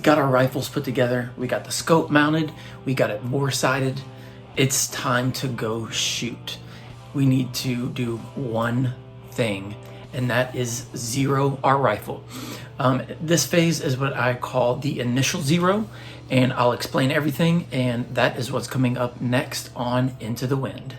got our rifles put together, we got the scope mounted, we got it bore sighted. It's time to go shoot. We need to do one thing, and that is zero our rifle. This phase is what I call the initial zero, and I'll explain everything, and that is what's coming up next on Into the Wind.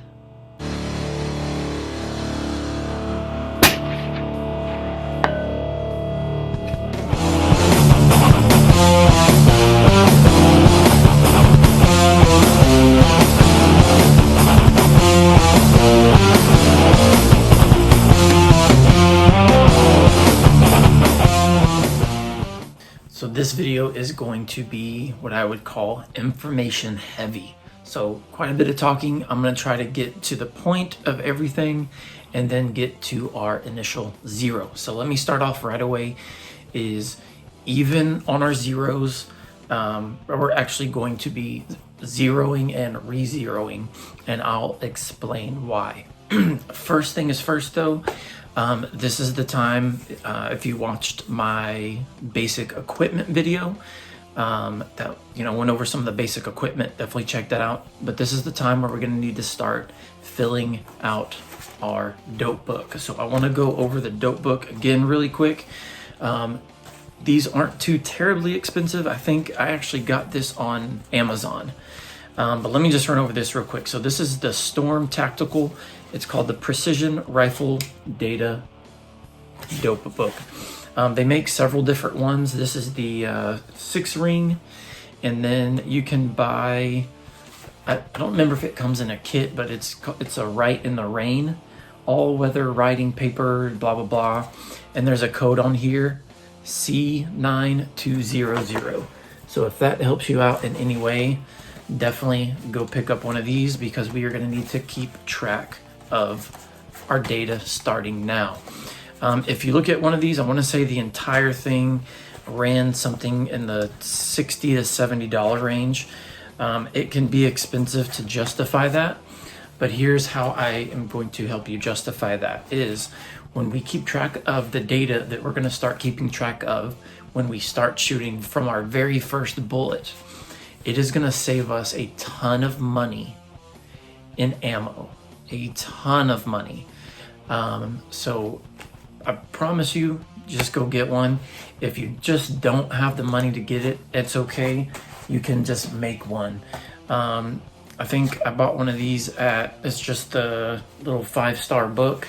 So this video is going to be what I would call information heavy. So quite a bit of talking. I'm going to try to get to the point of everything and then get to our initial zero. So let me start off right away. Is even on our zeros, we're actually going to be zeroing and re-zeroing, and I'll explain why. First thing is first though, this is the time, if you watched my basic equipment video, that, went over some of the basic equipment, definitely check that out. But this is the time where we're going to need to start filling out our dope book. So I want to go over the dope book again really quick. These aren't too terribly expensive. I think I actually got this on Amazon. But let me just run over this real quick. So this is the Storm Tactical. It's called the Precision Rifle Data Dope Book. They make several different ones. This is the 6-ring, and then you can buy, I don't remember if it comes in a kit, but it's a Write in the Rain, all-weather writing paper, blah, blah, blah. And there's a code on here, C9200. So if that helps you out in any way, definitely go pick up one of these, because we are going to need to keep track of our data starting now. If you look at one of these, I want to say the entire thing ran something in the $60 to $70 range. It can be expensive to justify that, but here's how I am going to help you justify that. Is when we keep track of the data that we're going to start keeping track of when we start shooting from our very first bullet, it is going to save us a ton of money in ammo, a ton of money. So I promise you, just go get one. If you just don't have the money to get it, it's okay. You can just make one. I think I bought one of these it's just a little 5-star book,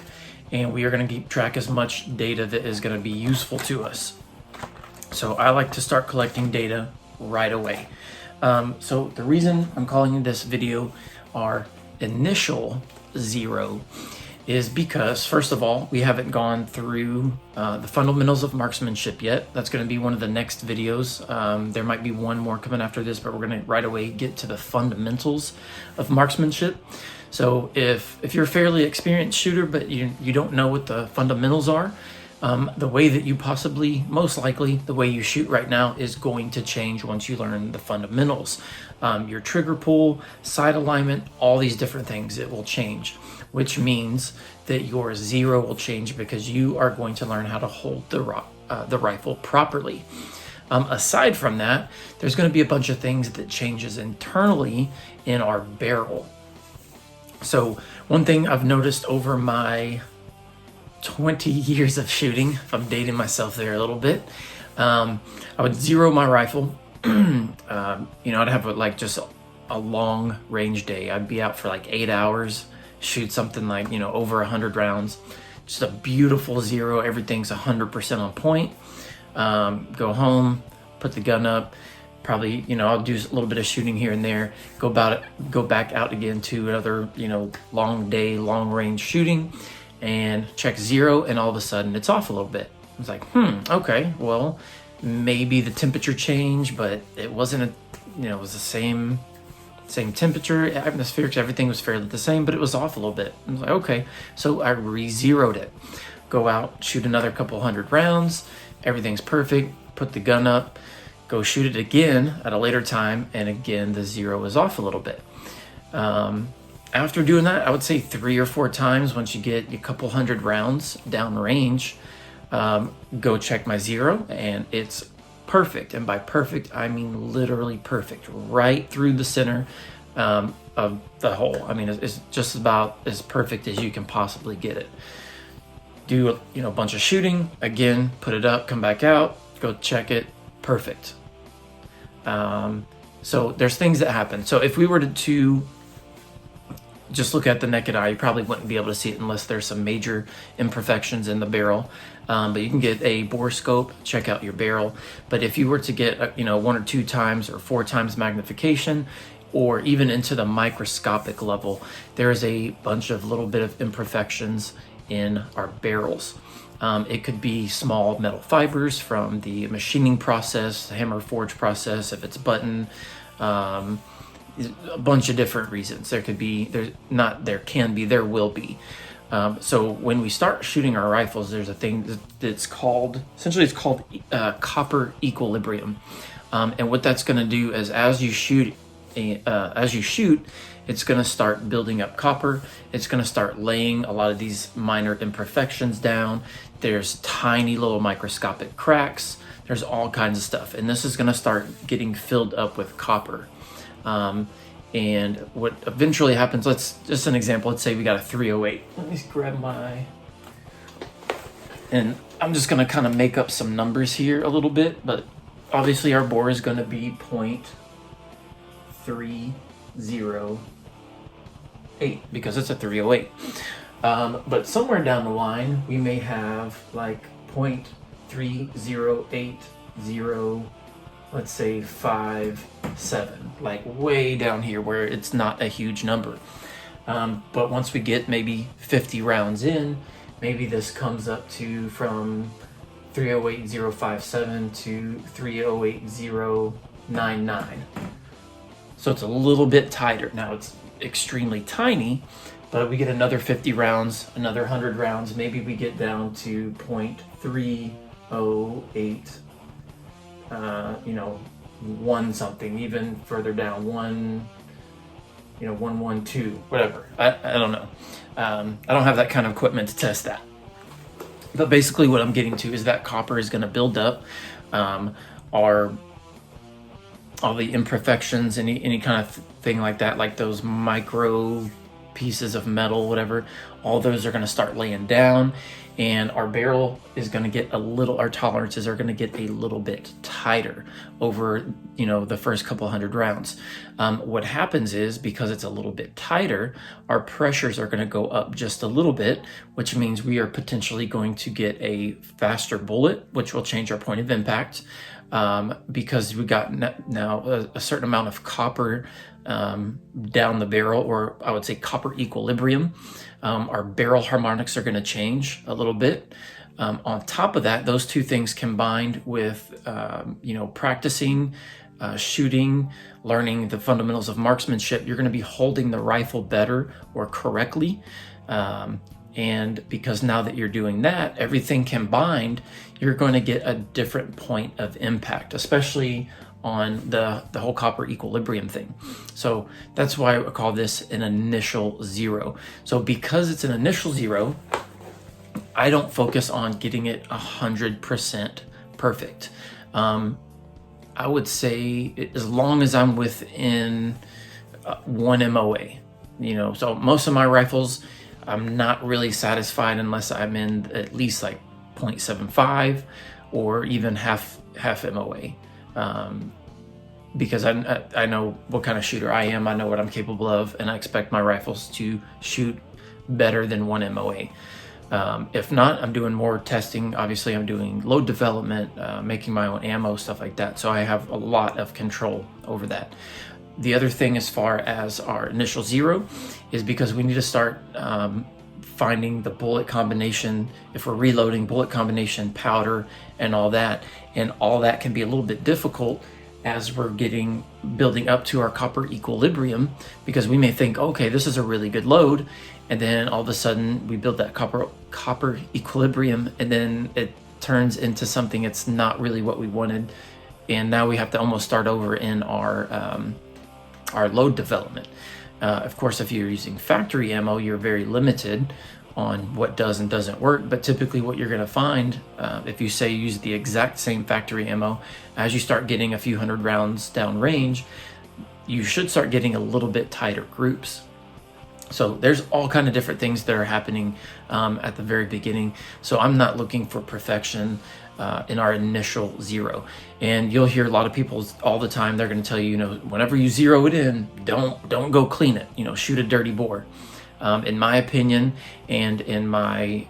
and we are going to keep track as much data that is going to be useful to us. So I like to start collecting data right away. So the reason I'm calling this video our initial zero is because, first of all, we haven't gone through the fundamentals of marksmanship yet. That's going to be one of the next videos. There might be one more coming after this, but we're going to right away get to the fundamentals of marksmanship. So if you're a fairly experienced shooter, but you don't know what the fundamentals are, the way that you possibly, most likely, the way you shoot right now is going to change once you learn the fundamentals. Your trigger pull, sight alignment, all these different things, it will change, which means that your zero will change because you are going to learn how to hold the rifle properly. Aside from that, there's going to be a bunch of things that changes internally in our barrel. So one thing I've noticed over my 20 years of shooting, if I'm dating myself there a little bit, I would zero my rifle. I'd have just a long range day. I'd be out for like 8 hours, shoot something like, over 100 rounds, just a beautiful zero. Everything's 100% on point. Go home, put the gun up, probably, I'll do a little bit of shooting here and there, go back out again to another, long day, long range shooting, and check zero, and all of a sudden it's off a little bit. It's like, okay, well, maybe the temperature changed, but it wasn't it was the same temperature, atmospherics, everything was fairly the same, but it was off a little bit. I was like, okay, so I re-zeroed it. Go out, shoot another couple hundred rounds, everything's perfect, put the gun up, go shoot it again at a later time, and again the zero is off a little bit. After doing that, I would say 3 or 4 times, once you get a couple hundred rounds down range, go check my zero, and it's perfect. And by perfect, I mean literally perfect, right through the center of the hole. I mean, it's just about as perfect as you can possibly get it. Do a bunch of shooting, again, put it up, come back out, go check it, perfect. So there's things that happen. So if we were to just look at the naked eye, you probably wouldn't be able to see it unless there's some major imperfections in the barrel. But you can get a bore scope, check out your barrel. But if you were to get 1 or 2 times or 4 times magnification, or even into the microscopic level, there is a bunch of little bit of imperfections in our barrels. It could be small metal fibers from the machining process, the hammer forge process, if it's button, a bunch of different reasons. There will be. So when we start shooting our rifles, there's a thing that's called copper equilibrium. And what that's going to do is as you shoot, it's going to start building up copper. It's going to start laying a lot of these minor imperfections down. There's tiny little microscopic cracks. There's all kinds of stuff. And this is going to start getting filled up with copper. And what eventually happens, just an example, let's say we got a 308. Let me grab and I'm just going to kind of make up some numbers here a little bit, but obviously our bore is going to be 0.308 because it's a 308. But somewhere down the line, we may have like 0.3080, let's say 57, like way down here where it's not a huge number. But once we get maybe 50 rounds in, maybe this comes up to from 308057 to 308099. So it's a little bit tighter. Now it's extremely tiny, but we get another 50 rounds, another 100 rounds, maybe we get down to 0.308, 1 something, even further down, 112, whatever. I don't know. I don't have that kind of equipment to test that. But basically what I'm getting to is that copper is going to build up. All the imperfections, any kind of thing like that, like those micro pieces of metal, whatever, all those are going to start laying down, and our barrel is going to get our tolerances are going to get a little bit tighter over, the first couple hundred rounds. What happens is, because it's a little bit tighter, our pressures are going to go up just a little bit, which means we are potentially going to get a faster bullet, which will change our point of impact. Because we got now a certain amount of copper down the barrel, or I would say copper equilibrium. Our barrel harmonics are going to change a little bit. On top of that, those two things combined with, practicing, shooting, learning the fundamentals of marksmanship, you're going to be holding the rifle better or correctly. And because now that you're doing that, everything combined, you're going to get a different point of impact, especially on the whole copper equilibrium thing. So that's why I call this an initial zero. So because it's an initial zero, I don't focus on getting it 100% perfect. I would say as long as I'm within 1 MOA, so most of my rifles, I'm not really satisfied unless I'm in at least like 0.75 or even half MOA. Because I know what kind of shooter I am, I know what I'm capable of, and I expect my rifles to shoot better than 1 MOA. If not, I'm doing more testing. Obviously, I'm doing load development, making my own ammo, stuff like that. So I have a lot of control over that. The other thing as far as our initial zero is because we need to start finding the bullet combination, if we're reloading, bullet combination, powder, and all that. And all that can be a little bit difficult as we're building up to our copper equilibrium, because we may think, okay, this is a really good load, and then all of a sudden we build that copper equilibrium, and then it turns into something it's not really what we wanted, and now we have to almost start over in our load development. Of course, if you're using factory ammo, you're very limited on what does and doesn't work. But typically what you're going to find, if you say use the exact same factory ammo, as you start getting a few hundred rounds down range, you should start getting a little bit tighter groups. So there's all kind of different things that are happening at the very beginning. So I'm not looking for perfection in our initial zero. And you'll hear a lot of people all the time, they're going to tell you, whenever you zero it in, don't go clean it, shoot a dirty bore. In my opinion and in my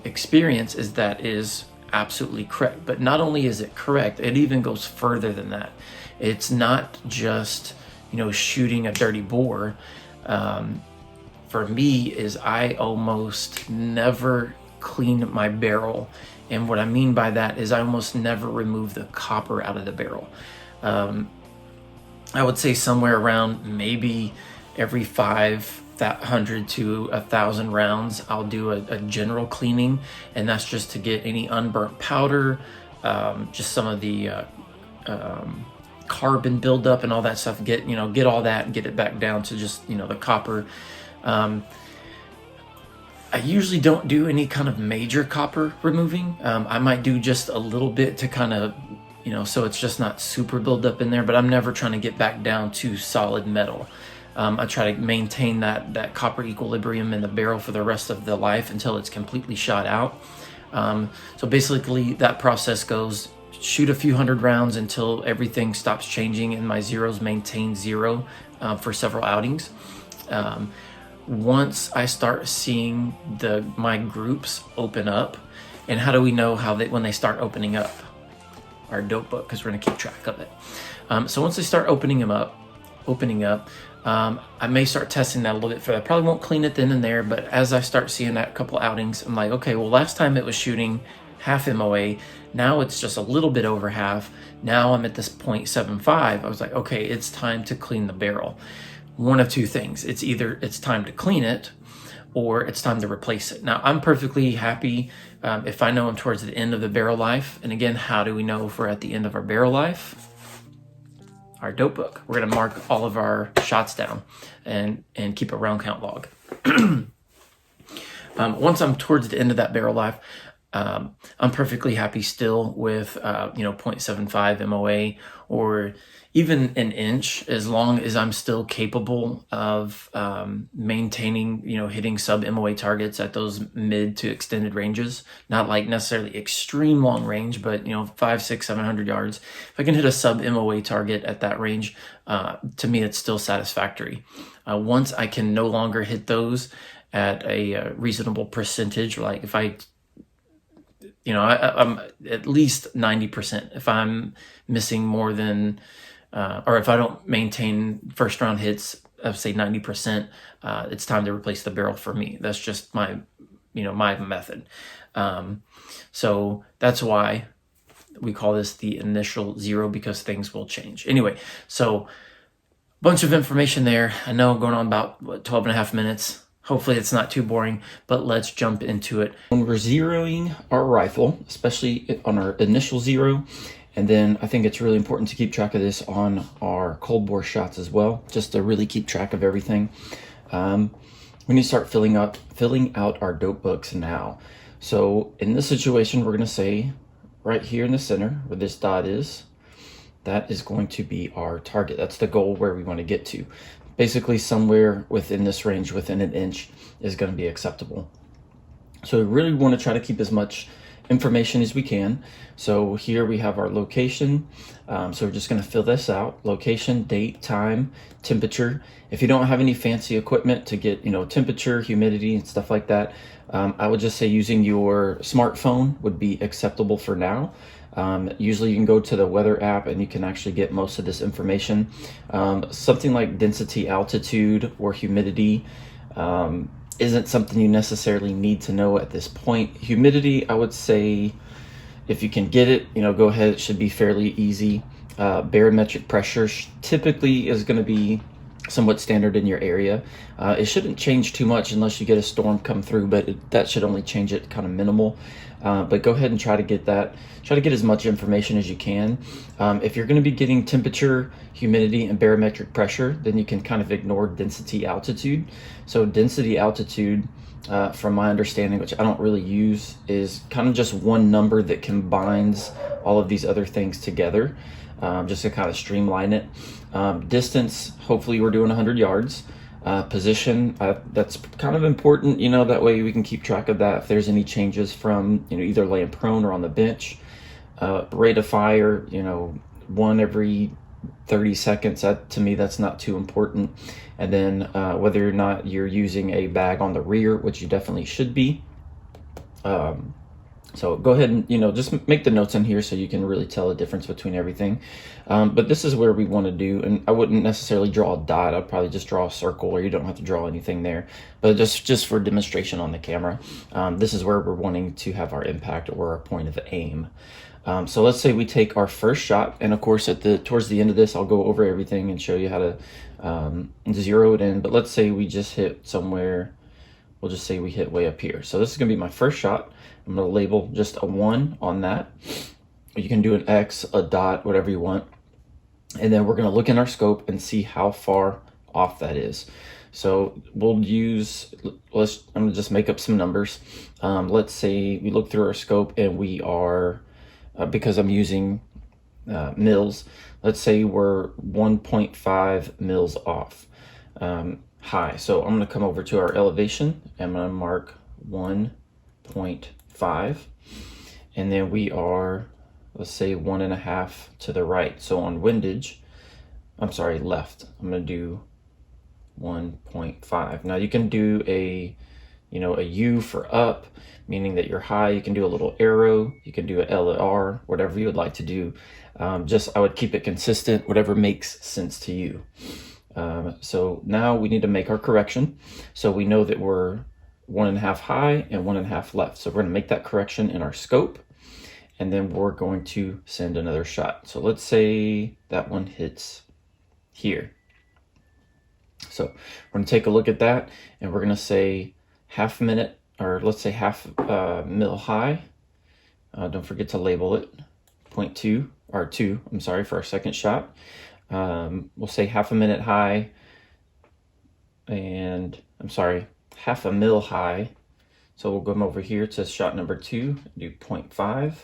experience, that is absolutely correct. But not only is it correct, it even goes further than that. It's not just, shooting a dirty bore. For me is I almost never clean my barrel. And what I mean by that is I almost never remove the copper out of the barrel. I would say somewhere around maybe every 500 to 1,000 rounds, I'll do a general cleaning, and that's just to get any unburnt powder, just some of the carbon buildup and all that stuff. Get all that and get it back down to just the copper. I usually don't do any kind of major copper removing. I might do just a little bit to kind of, so it's just not super buildup in there, but I'm never trying to get back down to solid metal. I try to maintain that copper equilibrium in the barrel for the rest of the life until it's completely shot out. So basically that process goes, shoot a few hundred rounds until everything stops changing and my zeros maintain zero for several outings. Once I start seeing my groups open up, and how do we know when they start opening up? Our dope book, because we're going to keep track of it. So once they start opening up, I may start testing that a little bit further. I probably won't clean it then and there, but as I start seeing that couple outings, I'm like, okay, well, last time it was shooting half MOA. Now it's just a little bit over half. Now I'm at this 0.75. I was like, okay, it's time to clean the barrel. One of two things. It's either it's time to clean it or it's time to replace it. Now, I'm perfectly happy if I know I'm towards the end of the barrel life. And again, how do we know if we're at the end of our barrel life? Our dope book. We're going to mark all of our shots down and keep a round count log. Once I'm towards the end of that barrel life, I'm perfectly happy still with 0.75 MOA or even an inch, as long as I'm still capable of maintaining, hitting sub MOA targets at those mid to extended ranges. Not like necessarily extreme long range, but 500, 600, 700 yards. If I can hit a sub MOA target at that range, to me it's still satisfactory. Once I can no longer hit those at a reasonable percentage, like if I'm at least 90%. If I'm missing more than, or if I don't maintain first round hits of say 90%, it's time to replace the barrel for me. That's just my method. So that's why we call this the initial zero, because things will change. Anyway, so bunch of information there. I know I'm going on about 12 and a half minutes. Hopefully it's not too boring, but let's jump into it. When we're zeroing our rifle, especially on our initial zero, and then I think it's really important to keep track of this on our cold bore shots as well, just to really keep track of everything. We need to start filling out our dope books now. So in this situation, we're going to say right here in the center where this dot is, that is going to be our target. That's the goal where we want to get to. Basically somewhere within this range, within an inch, is going to be acceptable. So we really want to try to keep as much information as we can. So here we have our location. So we're just going to fill this out. Location, date, time, temperature. If you don't have any fancy equipment to get, temperature, humidity, and stuff like that, I would just say using your smartphone would be acceptable for now. Usually you can go to the weather app and you can actually get most of this information. Something like density, altitude, or humidity isn't something you necessarily need to know at this point. Humidity, I would say if you can get it, go ahead. It should be fairly easy. Barometric pressure typically is going to be somewhat standard in your area. It shouldn't change too much unless you get a storm come through, but that should only change it kind of minimal. But go ahead and try to get that. Try to get as much information as you can. If you're going to be getting temperature, humidity, and barometric pressure, then you can kind of ignore density, altitude. So density, altitude from my understanding, which I don't really use, is kind of just one number that combines all of these other things together, just to kind of streamline it. Distance, hopefully we're doing 100 yards. Position, that's kind of important, that way we can keep track of that if there's any changes from, either laying prone or on the bench. Rate of fire, 1 every 30 seconds. That, to me, that's not too important. And then whether or not you're using a bag on the rear, which you definitely should be. So go ahead and, just make the notes in here so you can really tell the difference between everything. But this is where we want to do, and I wouldn't necessarily draw a dot. I'd probably just draw a circle, or you don't have to draw anything there. But just for demonstration on the camera, this is where we're wanting to have our impact or our point of aim. So let's say we take our first shot, and of course towards the end of this, I'll go over everything and show you how to zero it in. But let's say we just hit somewhere, we'll just say we hit way up here. So this is gonna be my first shot. I'm gonna label just a 1 on that. You can do an X, a dot, whatever you want. And then we're gonna look in our scope and see how far off that is. So we'll use, I'm gonna just make up some numbers. Let's say we look through our scope and we are, because I'm using mils, let's say we're 1.5 mils off high. So I'm gonna come over to our elevation. I'm gonna mark 1.5, and then we are, let's say 1.5 to the right. So on windage, I'm sorry, left, I'm gonna do 1.5. Now you can do a U for up, meaning that you're high. You can do a little arrow, you can do a L or R, whatever you would like to do. I would keep it consistent, whatever makes sense to you. So now we need to make our correction. So we know that we're 1.5 high and 1.5 left. So we're gonna make that correction in our scope, and then we're going to send another shot. So let's say that one hits here. So we're gonna take a look at that, and we're gonna say half minute, or let's say half mil high. Don't forget to label it 0.2 or 2, I'm sorry, for our second shot. We'll say half a minute high, and I'm sorry, half a mil high. So we'll go over here to shot number 2, do 0.5,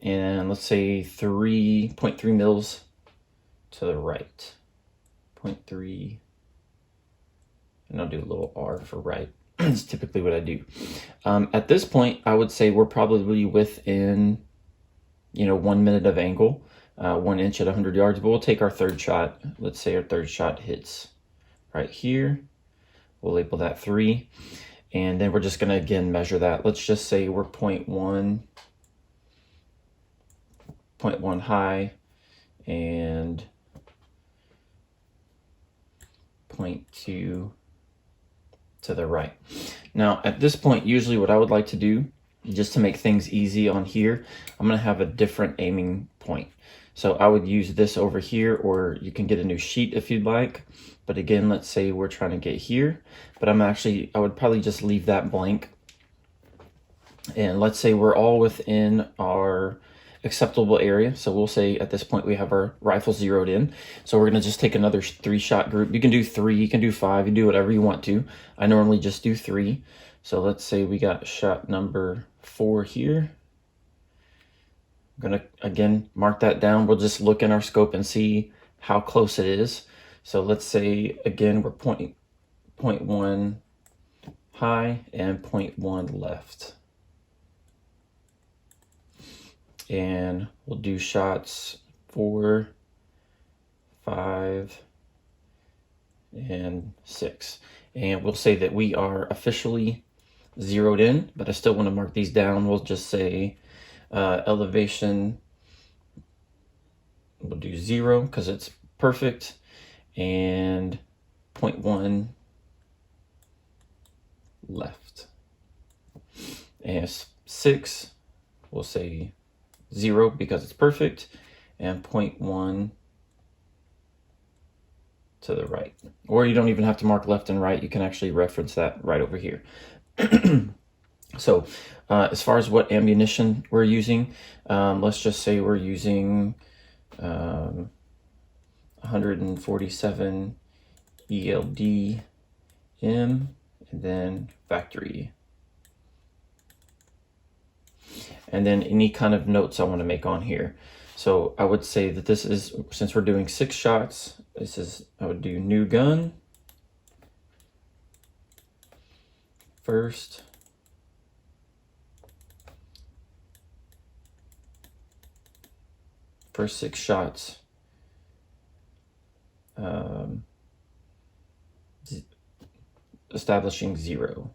and let's say 3.3 mils to the right, 0.3, and I'll do a little R for right. It's typically what I do. At this point, I would say we're probably within, 1 minute of angle, 1 inch at 100 yards, but we'll take our third shot. Let's say our third shot hits right here. We'll label that 3, and then we're just gonna again measure that. Let's just say we're 0.1 high and 0.2 to the right. Now at this point, usually what I would like to do, just to make things easy on here, I'm gonna have a different aiming point. So I would use this over here, or you can get a new sheet if you'd like. But again, let's say we're trying to get here, but I would probably just leave that blank. And let's say we're all within our acceptable area. So we'll say at this point we have our rifle zeroed in. So we're gonna just take another 3-shot group. You can do 3, you can do 5, you do whatever you want to. I normally just do 3. So let's say we got shot number 4 here. I'm gonna again mark that down. We'll just look in our scope and see how close it is. So let's say again we're 0.1 high and 0.1 left. And we'll do shots 4, 5, and 6. And we'll say that we are officially zeroed in, but I still want to mark these down. We'll just say elevation, we'll do 0 because it's perfect, and 0.1 left. And 6, we'll say 0 because it's perfect, and 0.1 to the right. Or you don't even have to mark left and right. You can actually reference that right over here. So as far as what ammunition we're using, let's just say we're using 147 ELD M and then factory. And then any kind of notes I want to make on here. So I would say that this is, since we're doing 6 shots, this is, I would do new gun first. First 6 shots. Establishing 0.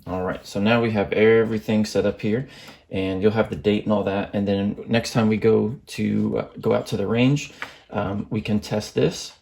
All right, so now we have everything set up here, and you'll have the date and all that. And then next time we go out to the range, we can test this.